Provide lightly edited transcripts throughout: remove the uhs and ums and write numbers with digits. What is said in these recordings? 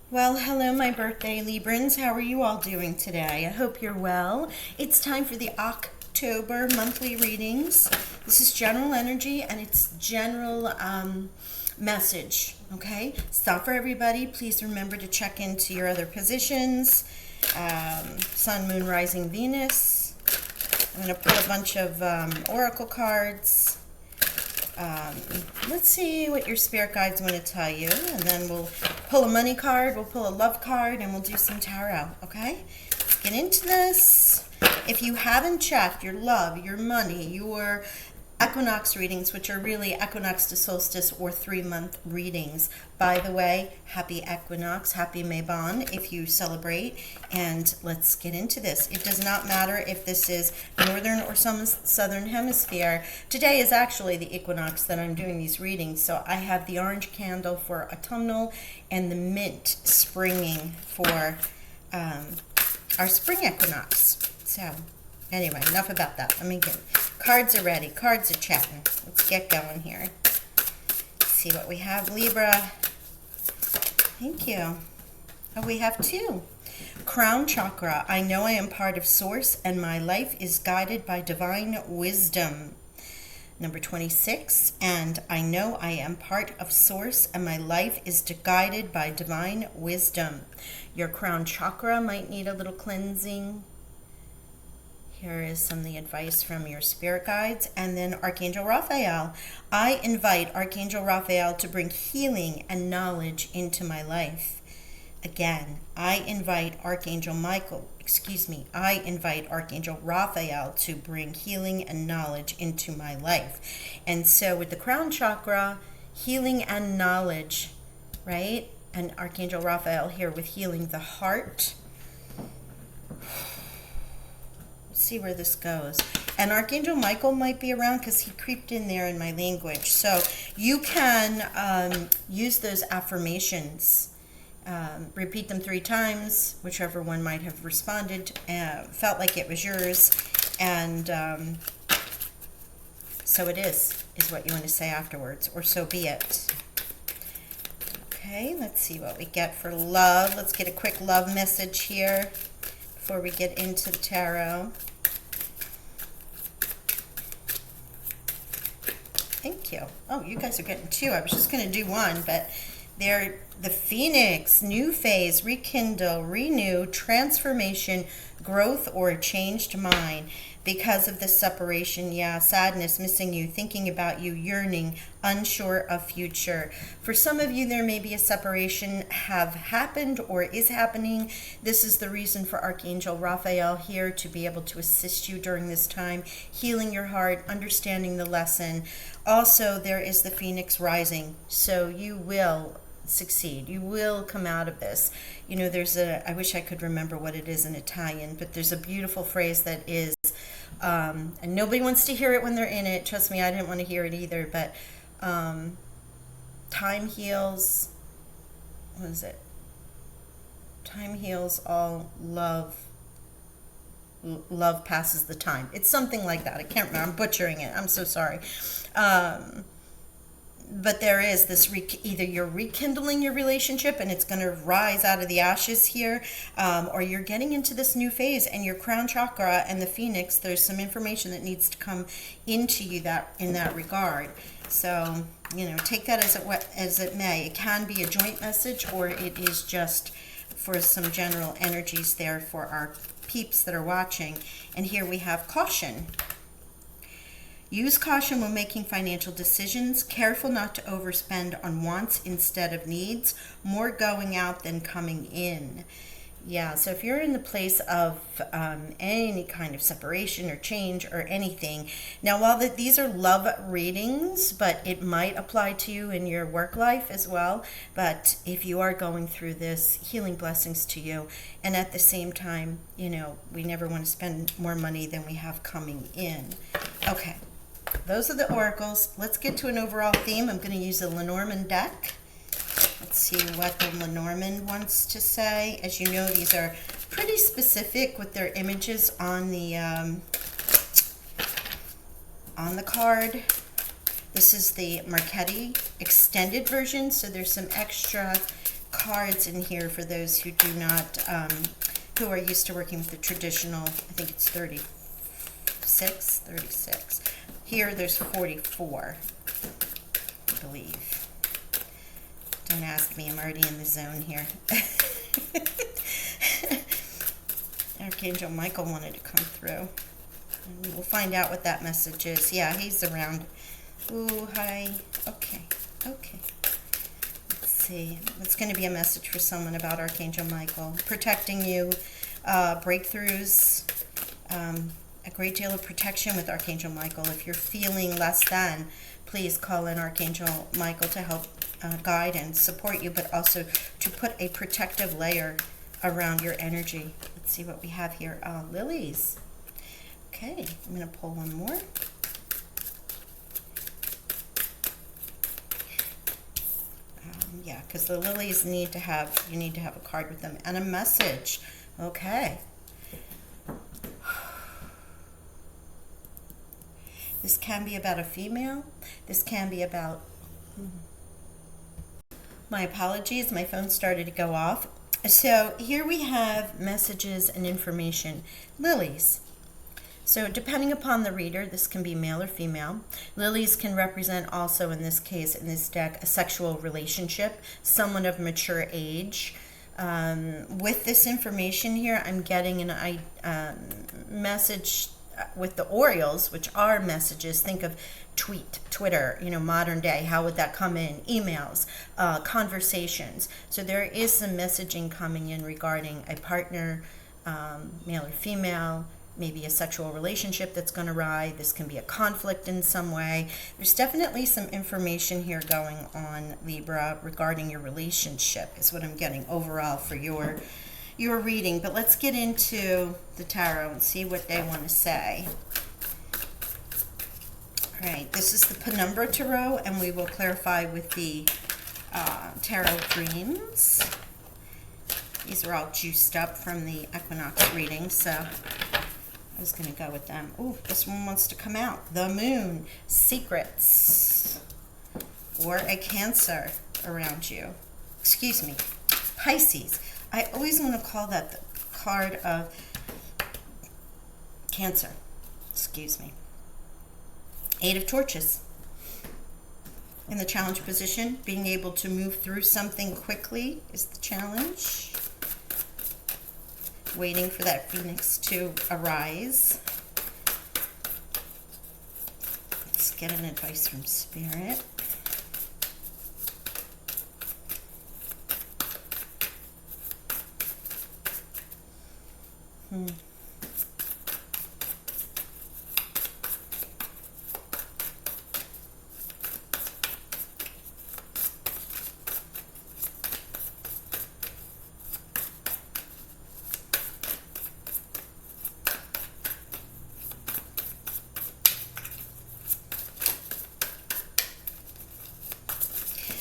Well, hello, my birthday Librans. How are you all doing today? I hope you're well. It's time for the October monthly readings. This is general energy and it's general message, okay? It's not for everybody. Please remember to check into your other positions. Sun, Moon, Rising, Venus. I'm going to pull a bunch of oracle cards. Let's see what your spirit guides want to tell you, and then we'll pull a money card, we'll pull a love card, and we'll do some tarot, okay? Let's get into this. If you haven't checked your love, your money, your equinox readings, which are really equinox to solstice or 3-month readings. By the way, happy equinox, happy Mabon if you celebrate, and let's get into this. It does not matter if this is northern or some southern hemisphere. Today is actually the equinox that I'm doing these readings, so I have the orange candle for autumnal and the mint springing for our spring equinox. So anyway, enough about that. Let me get cards are ready. Cards are chatting. Let's get going here. Let's see what we have. Libra. Thank you. Oh, we have 2. Crown chakra. I know I am part of source and my life is guided by divine wisdom. Number 26. And I know I am part of source and my life is guided by divine wisdom. Your crown chakra might need a little cleansing. Here is some of the advice from your spirit guides. And then Archangel Raphael. I invite Archangel Raphael to bring healing and knowledge into my life. Again, I invite Archangel Raphael to bring healing and knowledge into my life. And so with the crown chakra, healing and knowledge, right? And Archangel Raphael here with healing the heart. See where this goes. And Archangel Michael might be around because he creeped in there in my language. So you can use those affirmations. Repeat them 3 times, whichever one might have responded, felt like it was yours. And so it is what you want to say afterwards, or so be it. Okay, let's see what we get for love. Let's get a quick love message here before we get into the tarot. Thank you. Oh, you guys are getting 2. I was just going to do 1, but they're the Phoenix, new phase, rekindle, renew, transformation, growth, or a changed mind. Because of the separation, yeah, sadness, missing you, thinking about you, yearning, unsure of future. For some of you, there may be a separation have happened or is happening. This is the reason for Archangel Raphael here to be able to assist you during this time, healing your heart, understanding the lesson. Also, there is the Phoenix rising, so you will succeed. You will come out of this. You know, I wish I could remember what it is in Italian, but there's a beautiful phrase that is, and nobody wants to hear it when they're in it. Trust me, I didn't want to hear it either, but time heals, what is it? Time heals all love. Love passes the time. It's something like that. I can't remember. I'm butchering it. I'm so sorry. But there is this, either you're rekindling your relationship and it's going to rise out of the ashes here, or you're getting into this new phase, and your crown chakra and the Phoenix, there's some information that needs to come into you in that regard. So, you know, take that as it may. It can be a joint message, or it is just for some general energies there for our peeps that are watching. And here we have caution. Use caution when making financial decisions. Careful not to overspend on wants instead of needs. More going out than coming in. Yeah, so if you're in the place of any kind of separation or change or anything. Now, while these are love readings, but it might apply to you in your work life as well. But if you are going through this, healing blessings to you. And at the same time, you know, we never want to spend more money than we have coming in. Okay. Those are the oracles. Let's get to an overall theme. I'm going to use a Lenormand deck. Let's see what the Lenormand wants to say. As you know, these are pretty specific with their images on the card. This is the Marchetti extended version, so there's some extra cards in here for those who do not, who are used to working with the traditional, I think it's 36. Here there's 44, I believe. Don't ask me, I'm already in the zone here. Archangel Michael wanted to come through. And we'll find out what that message is. Yeah, he's around. Ooh, hi. Okay. Let's see. It's going to be a message for someone about Archangel Michael. Protecting you, breakthroughs, a great deal of protection with Archangel Michael. If you're feeling less than, please call in Archangel Michael to help guide and support you, but also to put a protective layer around your energy. Let's see what we have here. Lilies. Okay, I'm going to pull one more. Yeah, because the lilies need to have, you need to have a card with them and a message. Okay. This can be about a female. This can be about, my apologies, my phone started to go off. So here we have messages and information. Lilies. So depending upon the reader, this can be male or female. Lilies can represent also, in this case, in this deck, a sexual relationship, someone of mature age. With this information here, I'm getting a message with the Orioles, which are messages. Think of Twitter, modern day. How would that come in? Emails, conversations. So there is some messaging coming in regarding a partner, male or female, maybe a sexual relationship that's going to rise. This can be a conflict in some way. There's definitely some information here going on, Libra, regarding your relationship is what I'm getting overall for your reading. But let's get into the tarot and see what they want to say. All right, this is the Penumbra Tarot, and we will clarify with the Tarot Dreams. These are all juiced up from the equinox reading, so I was going to go with them. Ooh, this one wants to come out. The Moon, secrets, or a Cancer around you. Excuse me, Pisces. I always want to call that the card of Cancer. Excuse me. 8 of Torches. In the challenge position, being able to move through something quickly is the challenge. Waiting for that phoenix to arise. Let's get an advice from Spirit.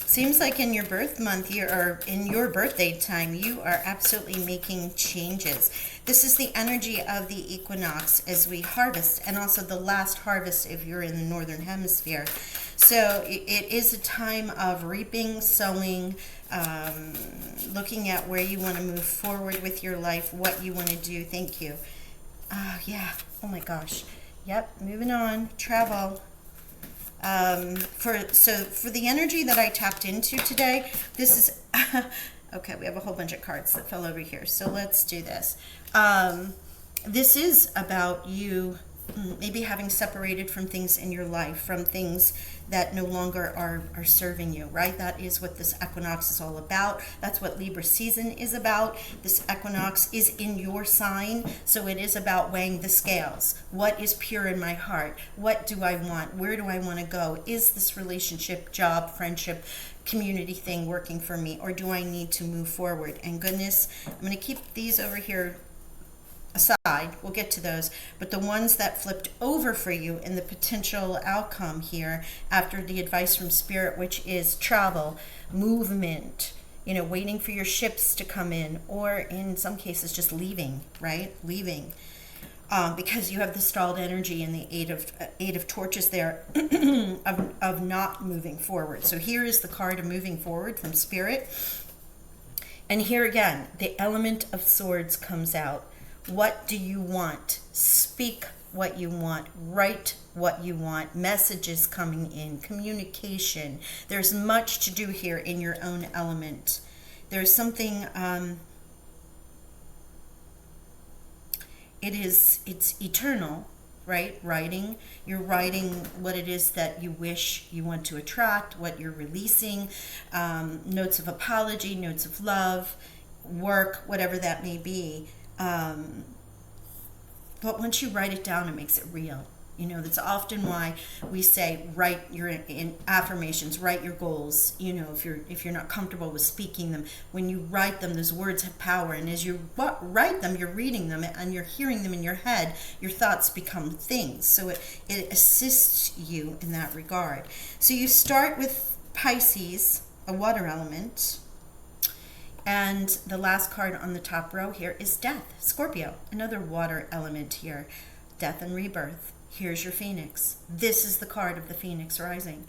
Seems like in your birth month, or in your birthday time, you are absolutely making changes. This is the energy of the equinox as we harvest, and also the last harvest if you're in the northern hemisphere. So it is a time of reaping, sowing, looking at where you want to move forward with your life, what you want to do. Thank you. Yeah. Oh my gosh. Yep. Moving on. Travel. For the energy that I tapped into today, this is okay. We have a whole bunch of cards that fell over here, so let's do this. This is about you maybe having separated from things in your life, from things that no longer are serving you, right? That is what this equinox is all about. That's what Libra season is about. This equinox is in your sign, so it is about weighing the scales. What is pure in my heart? What do I want? Where do I want to go? Is this relationship, job, friendship, community thing working for me, or do I need to move forward? And goodness, I'm going to keep these over here aside. We'll get to those, but the ones that flipped over for you in the potential outcome here after the advice from Spirit, which is travel, movement, waiting for your ships to come in, or in some cases just leaving, right? Leaving. Because you have the stalled energy and the eight of torches there of not moving forward. So here is the card of moving forward from Spirit. And here again, the element of swords comes out. What do you want? Speak what you want. Write what you want. Messages coming in. Communication. There's much to do here in your own element. There's something, it's eternal, right? Writing. You're writing what it is that you wish you want to attract, what you're releasing, notes of apology, notes of love, work, whatever that may be. But once you write it down, it makes it real. You know, that's often why we say write your affirmations, write your goals. You know, if you're not comfortable with speaking them, when you write them, those words have power. And as you write them, you're reading them and you're hearing them in your head. Your thoughts become things. So it assists you in that regard. So you start with Pisces, a water element. And the last card on the top row here is Death, Scorpio, another water element here. Death and rebirth. Here's your Phoenix. This is the card of the Phoenix rising.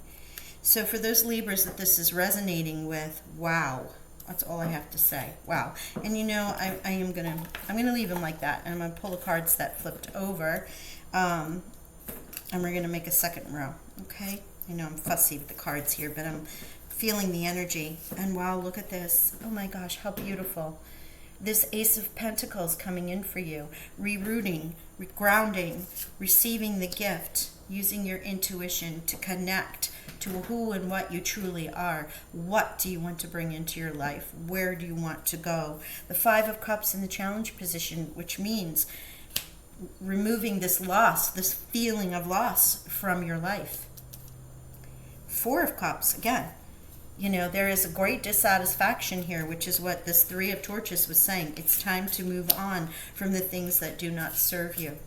So for those Libras that this is resonating with, wow. That's all I have to say. Wow. And you know, I'm gonna leave them like that. And I'm gonna pull the cards that flipped over. And we're gonna make a second row. Okay? I know I'm fussy with the cards here, but I'm feeling the energy. And wow, look at this. Oh my gosh, how beautiful. This Ace of Pentacles coming in for you. Rerouting, grounding, receiving the gift, using your intuition to connect to who and what you truly are. What do you want to bring into your life? Where do you want to go? The Five of Cups in the challenge position, which means removing this loss, this feeling of loss from your life. Four of Cups, again. You know, there is a great dissatisfaction here, which is what this Three of Torches was saying. It's time to move on from the things that do not serve you.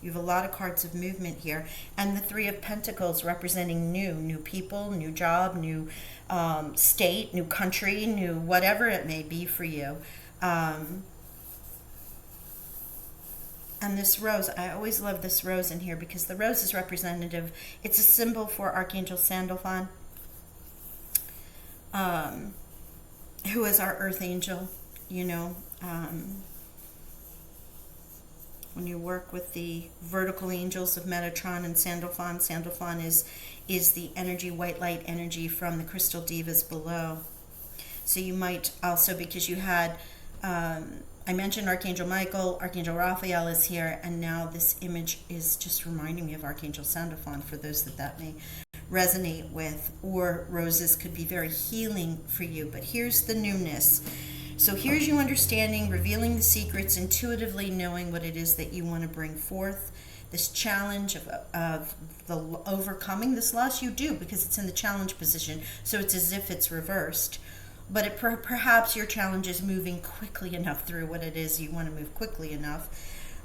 You have a lot of cards of movement here. And the Three of Pentacles representing new people, new job, new state, new country, new whatever it may be for you. And this rose, I always love this rose in here because the rose is representative. It's a symbol for Archangel Sandalphon. Who is our earth angel, you know. When you work with the vertical angels of Metatron and Sandalphon, Sandalphon is the energy, white light energy from the crystal divas below. So you might also, because you had, I mentioned Archangel Michael, Archangel Raphael is here, and now this image is just reminding me of Archangel Sandalphon for those that may resonate with, or roses could be very healing for you. But here's the newness. So here's you understanding, revealing the secrets, intuitively knowing what it is that you want to bring forth. This challenge of the overcoming this loss, you do, because it's in the challenge position. So it's as if it's reversed. But perhaps your challenge is moving quickly enough through what it is you want to move quickly enough.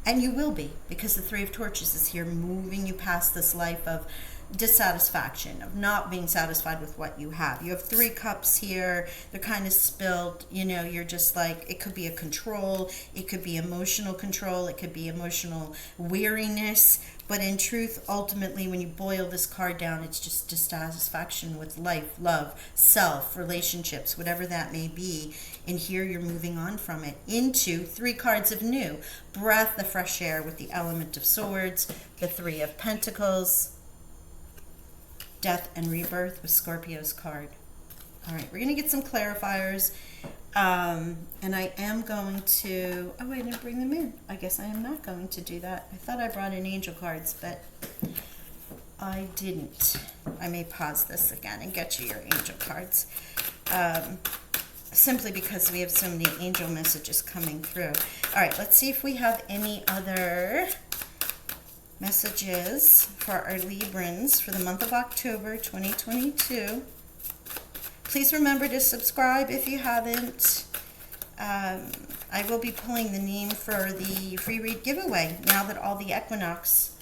And you will be, because the Three of Torches is here, moving you past this life of dissatisfaction, of not being satisfied with what you have. You have Three Cups here. They're kind of spilled. You know, you're just like, it could be a control. It could be emotional control. It could be emotional weariness. But in truth, ultimately, when you boil this card down, it's just dissatisfaction with life, love, self, relationships, whatever that may be. And here you're moving on from it into three cards of new. Breath, the fresh air with the element of swords, the Three of Pentacles, Death and Rebirth with Scorpio's card. All right, we're going to get some clarifiers. And I am going to, oh, I didn't bring them in. I guess I am not going to do that. I thought I brought in angel cards, but I didn't. I may pause this again and get you your angel cards. Simply because we have so many angel messages coming through. All right, let's see if we have any other messages for our Librans for the month of October 2022. Please remember to subscribe if you haven't. I will be pulling the name for the free read giveaway now that all the equinox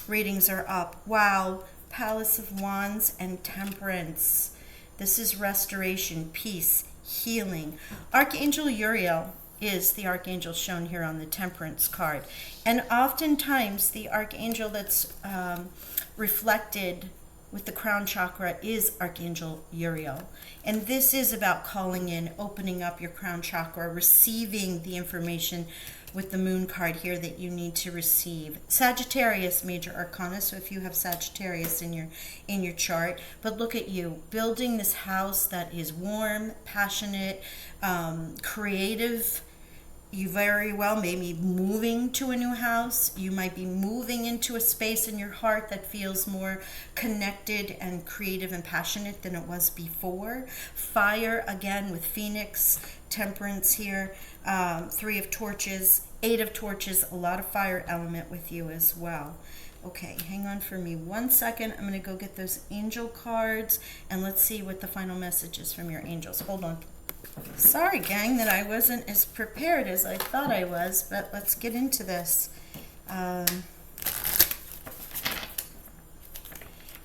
readings are up. Wow, Palace of Wands and Temperance. This is restoration, peace, healing. Archangel Uriel is the archangel shown here on the Temperance card. And oftentimes the archangel that's reflected with the crown chakra is Archangel Uriel. And this is about calling in, opening up your crown chakra, receiving the information with the moon card here that you need to receive. Sagittarius, major arcana, so if you have Sagittarius in your chart, but look at you building this house that is warm, passionate, creative. You very well may be moving to a new house. You might be moving into a space in your heart that feels more connected and creative and passionate than it was before. Fire, again, with Phoenix, Temperance here, Three of Torches, Eight of Torches, a lot of fire element with you as well. Okay, hang on for me 1 second. I'm going to go get those angel cards, and let's see what the final message is from your angels. Hold on. Sorry, gang, that I wasn't as prepared as I thought I was, but let's get into this.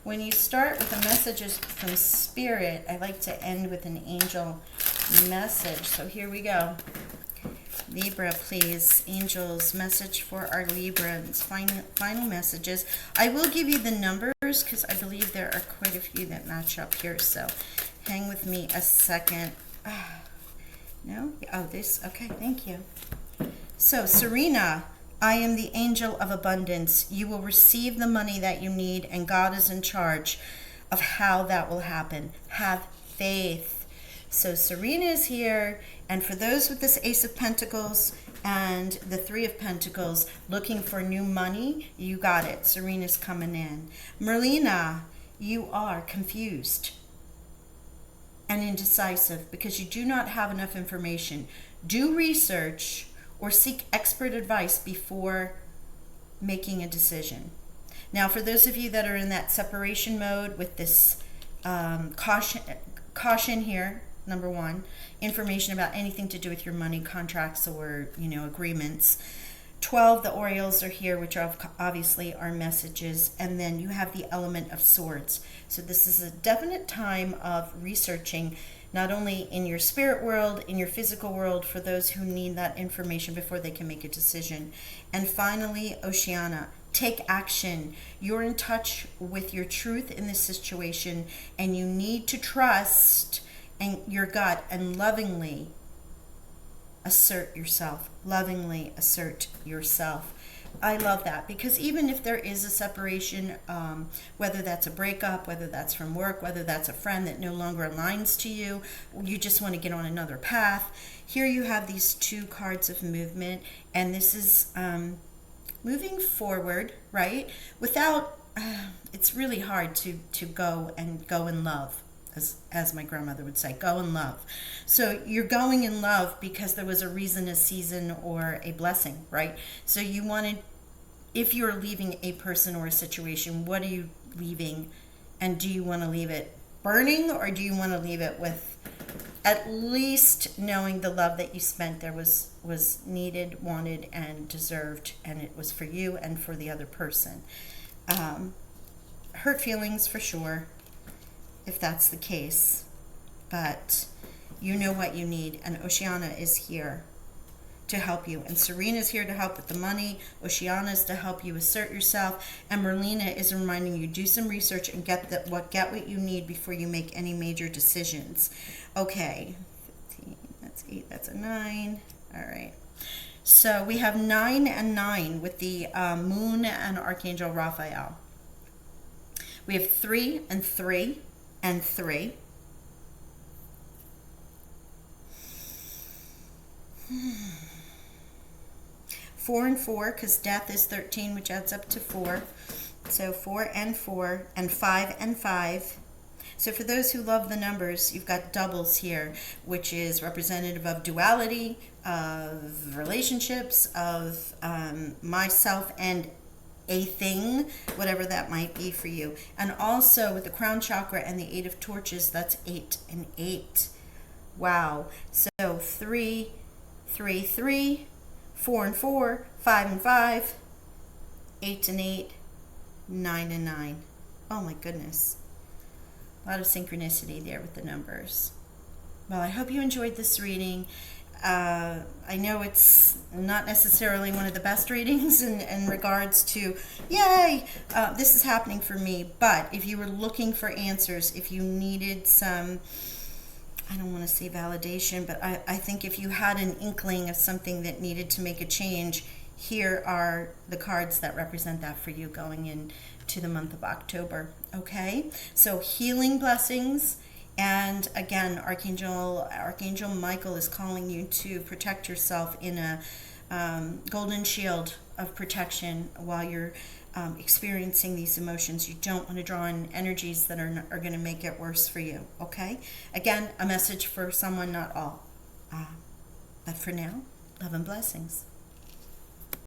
When you start with the messages from Spirit, I like to end with an angel message. So here we go. Libra, please. Angels, message for our Librans. Final messages. I will give you the numbers because I believe there are quite a few that match up here. So hang with me a second. No? Oh, this. Okay, thank you. So, Serena, I am the angel of abundance. You will receive the money that you need, and God is in charge of how that will happen. Have faith. So, Serena is here, and for those with this Ace of Pentacles and the Three of Pentacles looking for new money, you got it. Serena's coming in. Merlina, you are confused and indecisive because you do not have enough information. Do research or seek expert advice before making a decision. Now, for those of you that are in that separation mode with this caution here, number one, information about anything to do with your money, contracts, or agreements. 12, the Orioles are here, which are obviously are messages, and then you have the element of swords. So this is a definite time of researching, not only in your spirit world, in your physical world, for those who need that information before they can make a decision. And finally, Oceana, take action. You're in touch with your truth in this situation, and you need to trust in your gut and lovingly assert yourself. Lovingly assert yourself. I love that, because even if there is a separation, whether that's a breakup, whether that's from work, whether that's a friend that no longer aligns to you, you just want to get on another path, here you have these two cards of movement, and this is moving forward, right? Without, it's really hard to go in love. As my grandmother would say, go in love. So you're going in love because there was a reason, a season, or a blessing, right? So you wanted, if you're leaving a person or a situation, what are you leaving? And do you want to leave it burning, or do you want to leave it with at least knowing the love that you spent there was needed, wanted, and deserved, and it was for you and for the other person? Hurt feelings for sure, if that's the case, but you know what you need, and Oceana is here to help you, and Serena is here to help with the money. Oceana is to help you assert yourself, and Merlina is reminding you, do some research and get what you need before you make any major decisions. Okay, 15, that's 8, that's a 9. All right, so we have 9 and 9 with the moon and Archangel Raphael. We have 3 and 3 and 3. Four and 4, because death is 13, which adds up to 4. So 4 and 4, and 5 and 5. So for those who love the numbers, you've got doubles here, which is representative of duality, of relationships, of myself and a thing, whatever that might be for you. And also with the crown chakra and the 8 of torches, that's 8 and 8. Wow. So 3, 3, 3, 4 and 4, 5 and 5, 8 and 8, 9 and 9. Oh my goodness. A lot of synchronicity there with the numbers. Well, I hope you enjoyed this reading. I know it's not necessarily one of the best readings in regards to, yay, this is happening for me. But if you were looking for answers, if you needed some, I don't want to say validation, but I think if you had an inkling of something that needed to make a change, here are the cards that represent that for you going into the month of October. Okay, so healing blessings. And again, Archangel Michael is calling you to protect yourself in a golden shield of protection while you're experiencing these emotions. You don't want to draw in energies that are going to make it worse for you. Okay? Again, a message for someone, not all. But for now, love and blessings.